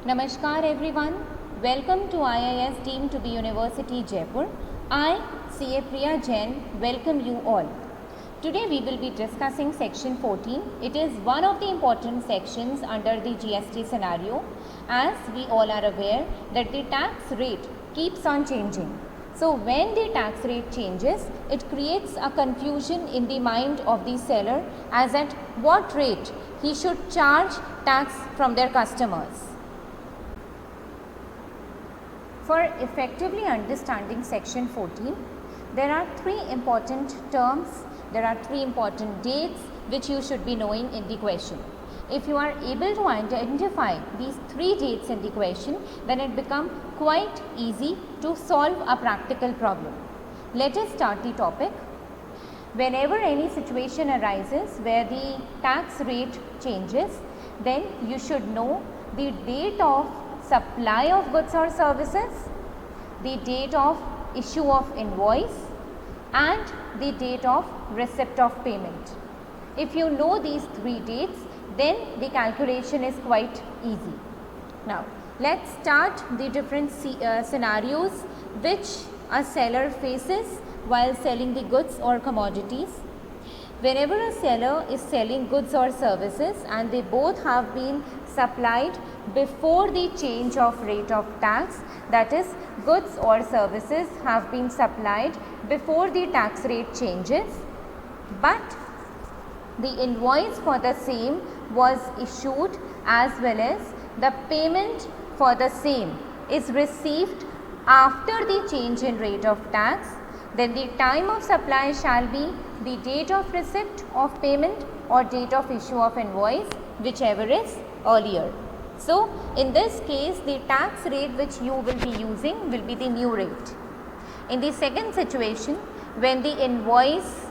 Namaskar everyone. Welcome to IIS Deemed to be University Jaipur. I, CA Priya Jain, welcome you all. Today we will be discussing section 14. It is one of the important sections under the GST scenario, as we all are aware that the tax rate keeps on changing. So when the tax rate changes, it creates a confusion in the mind of the seller as at what rate he should charge tax from their customers. For effectively understanding section 14, there are three important terms, there are three important dates which you should be knowing in the question. If you are able to identify these three dates in the question, then it becomes quite easy to solve a practical problem. Let us start the topic. Whenever any situation arises where the tax rate changes, then you should know the date of supply of goods or services, the date of issue of invoice and the date of receipt of payment. If you know these three dates, then the calculation is quite easy. Now, let's start the different scenarios which a seller faces while selling the goods or commodities. Whenever a seller is selling goods or services and they both have been supplied before the change of rate of tax, that is, goods or services have been supplied before the tax rate changes, but the invoice for the same was issued as well as the payment for the same is received after the change in rate of tax, then the time of supply shall be the date of receipt of payment or date of issue of invoice, whichever is earlier. So, in this case, the tax rate which you will be using will be the new rate. In the second situation, when the invoice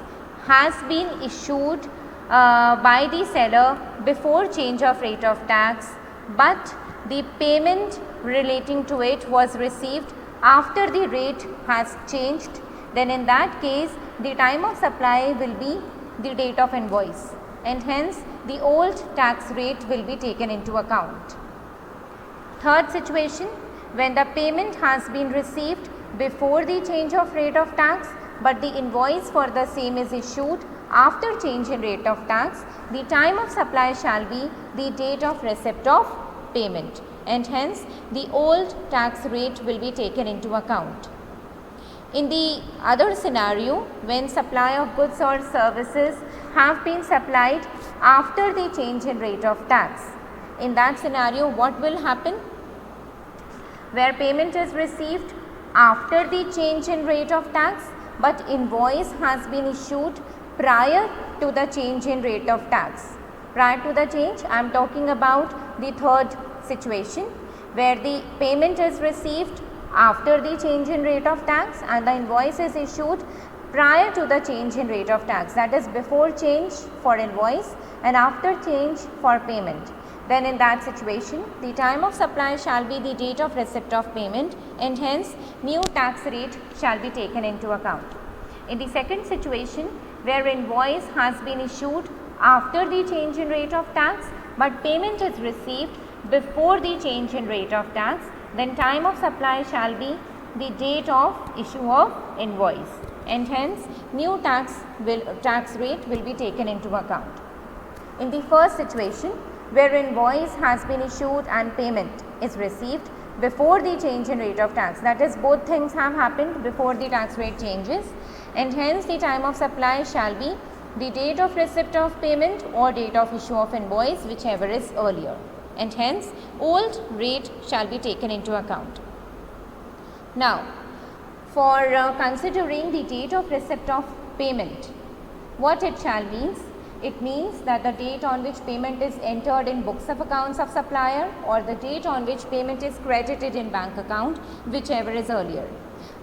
has been issued by the seller before change of rate of tax, but the payment relating to it was received after the rate has changed, then in that case the time of supply will be the date of invoice and hence the old tax rate will be taken into account. Third situation, when the payment has been received before the change of rate of tax, but the invoice for the same is issued after change in rate of tax, the time of supply shall be the date of receipt of payment and hence the old tax rate will be taken into account. In the other scenario, when supply of goods or services have been supplied after the change in rate of tax, in that scenario what will happen? Where payment is received after the change in rate of tax, but invoice has been issued prior to the change in rate of tax. Prior to the change, I am talking about the third situation where the payment is received after the change in rate of tax and the invoice is issued prior to the change in rate of tax, that is before change for invoice and after change for payment. Then in that situation, the time of supply shall be the date of receipt of payment and hence new tax rate shall be taken into account. In the second situation, where invoice has been issued after the change in rate of tax, but payment is received before the change in rate of tax, then time of supply shall be the date of issue of invoice and hence new tax rate will be taken into account. In the first situation, where invoice has been issued and payment is received before the change in rate of tax, that is both things have happened before the tax rate changes and hence the time of supply shall be the date of receipt of payment or date of issue of invoice, whichever is earlier, and hence old rate shall be taken into account. Now, for considering the date of receipt of payment, what it shall means? It means that the date on which payment is entered in books of accounts of supplier or the date on which payment is credited in bank account, whichever is earlier.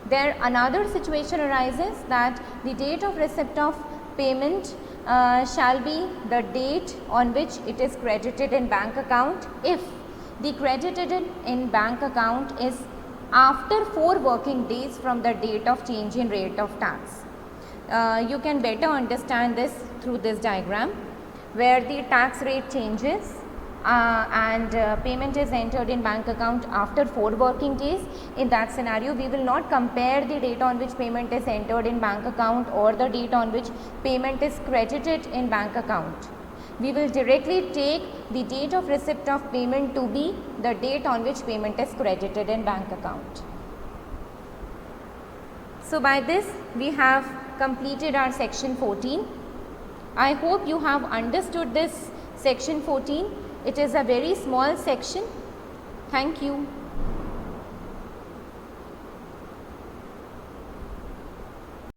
There another situation arises that the date of receipt of payment shall be the date on which it is credited in bank account if the credited in bank account is after 4 working days from the date of change in rate of tax. You can better understand this through this diagram where the tax rate changes and payment is entered in bank account after 4 working days, in that scenario we will not compare the date on which payment is entered in bank account or the date on which payment is credited in bank account. We will directly take the date of receipt of payment to be the date on which payment is credited in bank account. So by this we have completed our section 14. I hope you have understood this section 14. It is a very small section. Thank you.